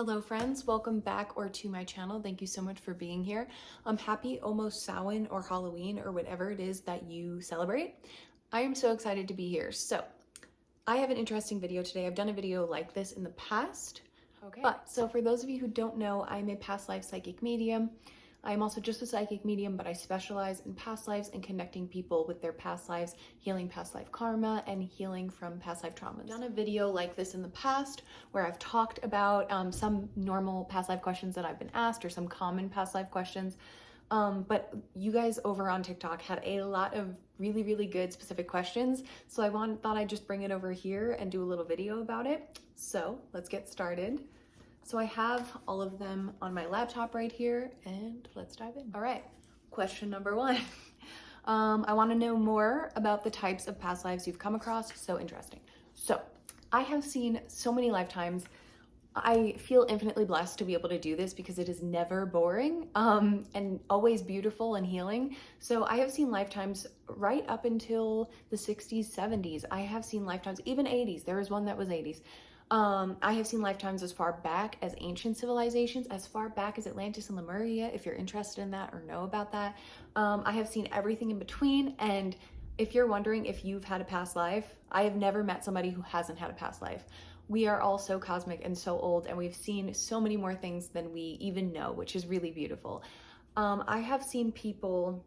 Hello friends, welcome back or to my channel. Thank you so much for being here. Happy almost Samhain or Halloween or whatever it is that you celebrate. I am so excited to be here. So I have an interesting video today. I've done a video like this in the past. But so for those of you who don't know, I'm a past life psychic medium. I'm also just a psychic medium, but I specialize in past lives and connecting people with their past lives, healing past life karma, and healing from past life traumas. I've done a video like this in the past where I've talked about some normal past life questions that I've been asked or some common past life questions. But you guys over on TikTok had a lot of really good specific questions. So I thought I'd just bring it over here and do a little video about it. So let's get started. So I have all of them on my laptop right here and let's dive in. All right, question number one. I want to know more about the types of past lives you've come across. So interesting. So I have seen so many lifetimes. I feel infinitely blessed to be able to do this because it is never boring and always beautiful and healing. So I have seen lifetimes right up until the 60s, 70s. I have seen lifetimes, even 80s. There was one that was 80s. I have seen lifetimes as far back as ancient civilizations, as far back as Atlantis and Lemuria, if you're interested in that or know about that. I have seen everything in between. And if you're wondering if you've had a past life, I have never met somebody who hasn't had a past life. We are all so cosmic and so old, and we've seen so many more things than we even know, which is really beautiful. I have seen people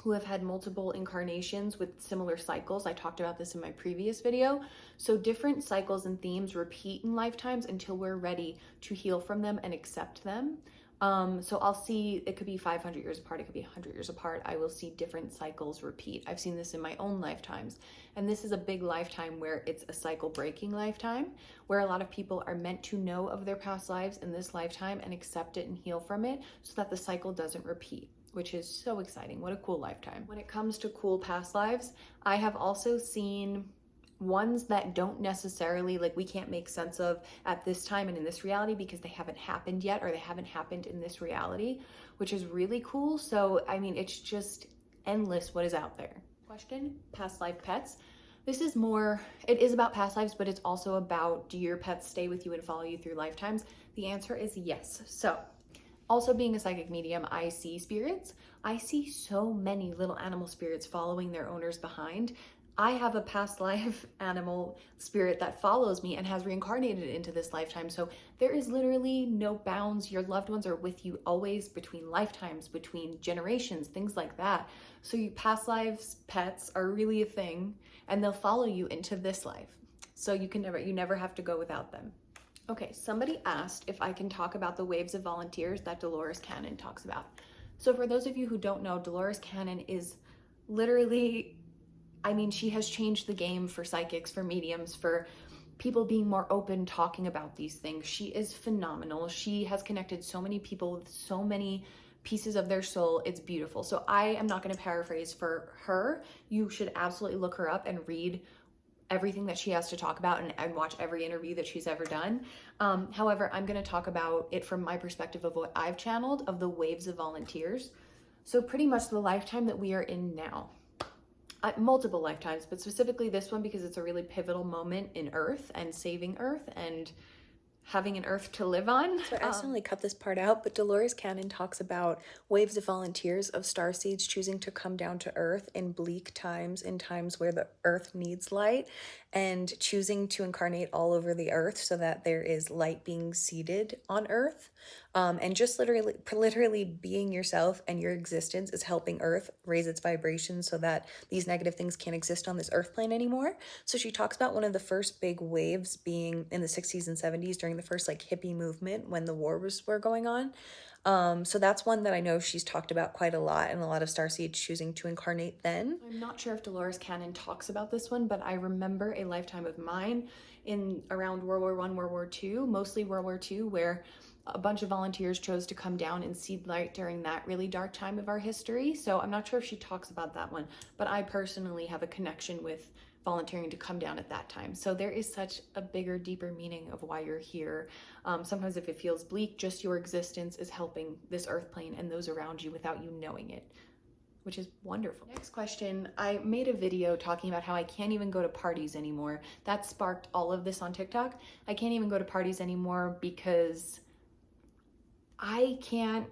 who have had multiple incarnations with similar cycles. I talked about this in my previous video. So different cycles and themes repeat in lifetimes until we're ready to heal from them and accept them. So I'll see, it could be 500 years apart, it could be 100 years apart. I will see different cycles repeat. I've seen this in my own lifetimes. And this is a big lifetime where it's a cycle breaking lifetime, where a lot of people are meant to know of their past lives in this lifetime and accept it and heal from it so that the cycle doesn't repeat, which is so exciting. What a cool lifetime. When it comes to cool past lives, I have also seen ones that don't necessarily, like, we can't make sense of at this time and in this reality because they haven't happened yet, or they haven't happened in this reality, which is really cool. So, I mean, it's just endless what is out there. Question, past life pets. This is more, it is about past lives, but it's also about, do your pets stay with you and follow you through lifetimes? The answer is yes. So, also being a psychic medium, I see spirits. I see so many little animal spirits following their owners behind. I have a past life animal spirit that follows me and has reincarnated into this lifetime. So there is literally no bounds. Your loved ones are with you always, between lifetimes, between generations, things like that. So you past lives pets are really a thing, and they'll follow you into this life. So you never have to go without them. Okay, somebody asked if I can talk about the waves of volunteers that Dolores Cannon talks about. So for those of you who don't know, Dolores Cannon is literally, I mean, she has changed the game for psychics, for mediums, for people being more open, talking about these things. She is phenomenal. She has connected so many people with so many pieces of their soul. It's beautiful. So I am not going to paraphrase for her. You should absolutely look her up and read everything that she has to talk about and watch every interview that she's ever done. However, I'm going to talk about it from my perspective of what I've channeled, of the waves of volunteers. So pretty much the lifetime that we are in now. Multiple lifetimes, but specifically this one because it's a really pivotal moment in Earth and saving Earth and having an Earth to live on. So I accidentally cut this part out, but Dolores Cannon talks about waves of volunteers, of starseeds choosing to come down to Earth in bleak times, in times where the Earth needs light, and choosing to incarnate all over the Earth so that there is light being seeded on Earth. And just literally being yourself and your existence is helping Earth raise its vibration so that these negative things can't exist on this Earth plane anymore. So she talks about one of the first big waves being in the 60s and 70s during the first like hippie movement when the wars were going on. So that's one that I know she's talked about quite a lot, and a lot of starseeds choosing to incarnate then. I'm not sure if Dolores Cannon talks about this one, but I remember a lifetime of mine in around World War I, World War II, mostly World War II, where a bunch of volunteers chose to come down and seed light during that really dark time of our history. So I'm not sure if she talks about that one, but I personally have a connection with volunteering to come down at that time. So there is such a bigger, deeper meaning of why you're here. Sometimes if it feels bleak, just your existence is helping this earth plane and those around you without you knowing it. which is wonderful. Next question, I made a video talking about how I can't even go to parties anymore. That sparked all of this on TikTok. I can't even go to parties anymore because I can't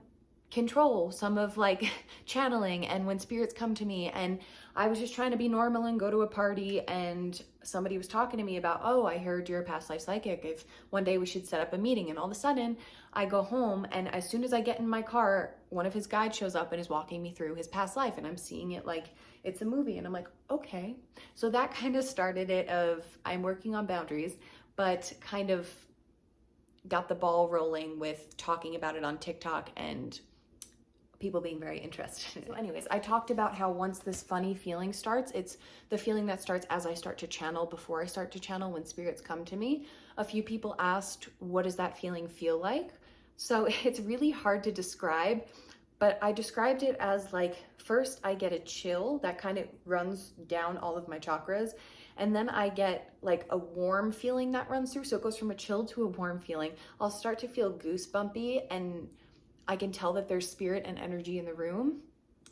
control some of like channeling and when spirits come to me, and I was just trying to be normal and go to a party, and somebody was talking to me about, oh, I heard you're a past life psychic, if one day we should set up a meeting. And all of a sudden I go home, and as soon as I get in my car, one of his guides shows up and is walking me through his past life, and I'm seeing it like it's a movie, and I'm like, okay. So that kind of started it of I'm working on boundaries, but kind of got the ball rolling with talking about it on TikTok and people being very interested. So anyways, I talked about how once this funny feeling starts, it's the feeling that starts as I start to channel, before I start to channel, when spirits come to me. A few people asked, what does that feeling feel like? So it's really hard to describe, but I described it as like, first I get a chill that kind of runs down all of my chakras, and then I get like a warm feeling that runs through. So it goes from a chill to a warm feeling. I'll start to feel goosebumpy, and I can tell that there's spirit and energy in the room.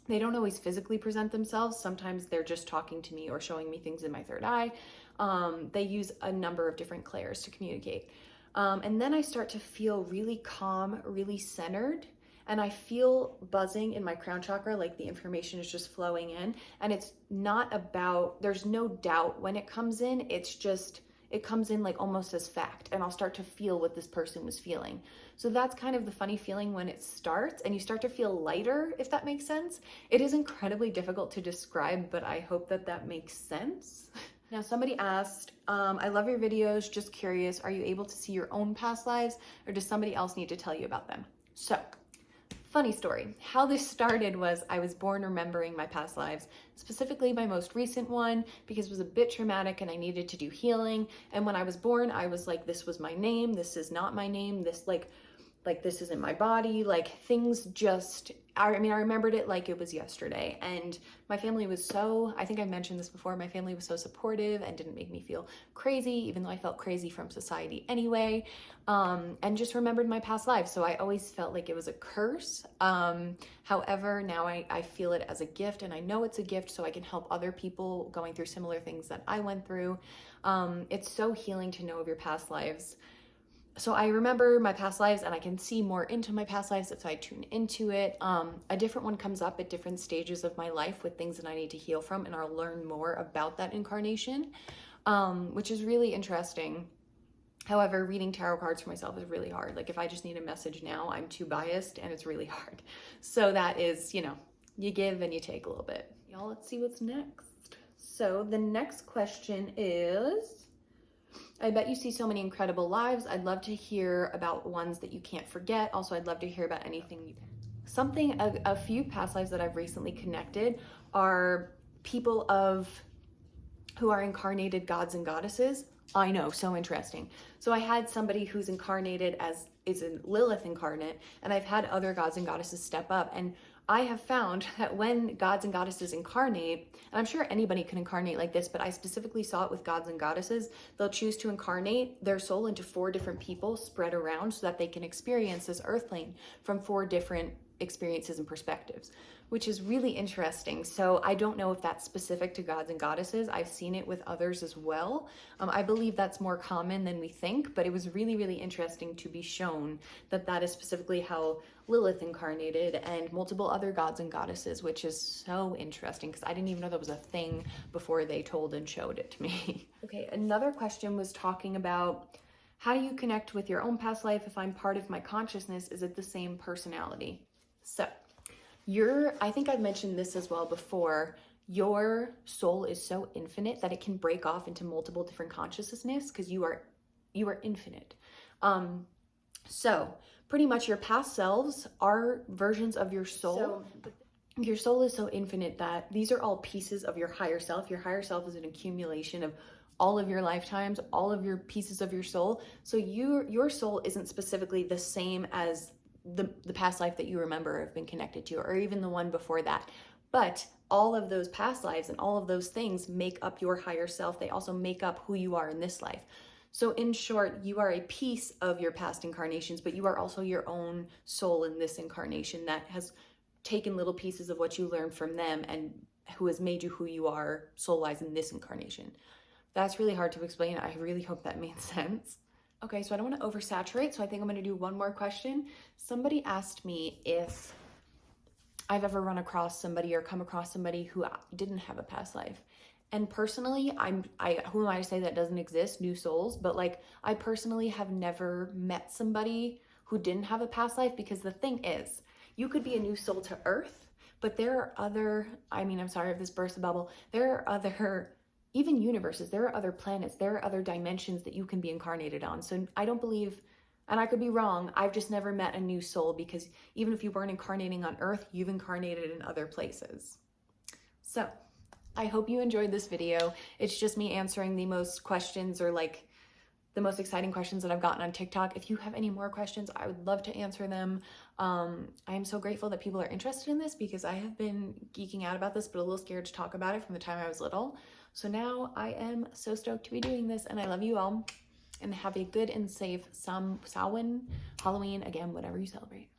They don't always physically present themselves. Sometimes they're just talking to me or showing me things in my third eye. They use a number of different clairs to communicate. And then I start to feel really calm, really centered, and I feel buzzing in my crown chakra, like the information is just flowing in. And it's not about, there's no doubt when it comes in, it's just, it comes in like almost as fact, and I'll start to feel what this person was feeling. So that's kind of the funny feeling when it starts, and you start to feel lighter, if that makes sense. It is incredibly difficult to describe, but I hope that that makes sense. Now, somebody asked, I love your videos, just curious, are you able to see your own past lives, or does somebody else need to tell you about them? So, funny story. How this started was I was born remembering my past lives, specifically my most recent one, because it was a bit traumatic and I needed to do healing. And when I was born, I was like, this was my name, this is not my name, this like this isn't my body, like things just, I remembered it like it was yesterday. And my family was so, I think I mentioned this before, my family was so supportive and didn't make me feel crazy, even though I felt crazy from society anyway, and just remembered my past lives. So I always felt like it was a curse. However, now I feel it as a gift, and I know it's a gift so I can help other people going through similar things that I went through. It's so healing to know of your past lives. So I remember my past lives, and I can see more into my past lives if I tune into it. A different one comes up at different stages of my life with things that I need to heal from, and I'll learn more about that incarnation, which is really interesting. However, reading tarot cards for myself is really hard. Like if I just need a message now, I'm too biased and it's really hard. So that is, you give and you take a little bit. Y'all, let's see what's next. So the next question is, I bet you see so many incredible lives. I'd love to hear about ones that you can't forget. Also, I'd love to hear about anything a few past lives that I've recently connected are people who are incarnated gods and goddesses. I know, so interesting. So I had somebody who's incarnated is a Lilith incarnate, and I've had other gods and goddesses step up, and I have found that when gods and goddesses incarnate, and I'm sure anybody can incarnate like this, but I specifically saw it with gods and goddesses, they'll choose to incarnate their soul into 4 different people spread around so that they can experience this earth plane from 4 different experiences and perspectives, which is really interesting. So I don't know if that's specific to gods and goddesses. I've seen it with others as well. I believe that's more common than we think, but it was really, really interesting to be shown that that is specifically how Lilith incarnated and multiple other gods and goddesses, which is so interesting because I didn't even know that was a thing before they told and showed it to me. Okay, another question was talking about, how do you connect with your own past life? If I'm part of my consciousness, is it the same personality? So I think I've mentioned this as well before, your soul is so infinite that it can break off into multiple different consciousnesses because you are infinite. So pretty much your past selves are versions of your soul. Your soul is so infinite that these are all pieces of your higher self. Your higher self is an accumulation of all of your lifetimes, all of your pieces of your soul. So your soul isn't specifically the same as the past life that you remember have been connected to, or even the one before that. But all of those past lives and all of those things make up your higher self. They also make up who you are in this life. So in short, you are a piece of your past incarnations, but you are also your own soul in this incarnation that has taken little pieces of what you learned from them and who has made you who you are soul-wise in this incarnation. That's really hard to explain. I really hope that made sense. Okay, so I don't want to oversaturate, so I think I'm going to do one more question. Somebody asked me if I've ever run across somebody or come across somebody who didn't have a past life. And personally, who am I to say that doesn't exist, new souls, but like I personally have never met somebody who didn't have a past life, because the thing is, you could be a new soul to earth, but there are other, I'm sorry if this bursts a bubble, there are other, even universes, there are other planets, there are other dimensions that you can be incarnated on. So I don't believe, and I could be wrong, I've just never met a new soul, because even if you weren't incarnating on earth, you've incarnated in other places. So I hope you enjoyed this video. It's just me answering the most questions, or like the most exciting questions that I've gotten on TikTok. If you have any more questions, I would love to answer them. I am so grateful that people are interested in this, because I have been geeking out about this, but a little scared to talk about it from the time I was little. So now I am so stoked to be doing this, and I love you all, and have a good and safe Samhain, Halloween, again, whatever you celebrate.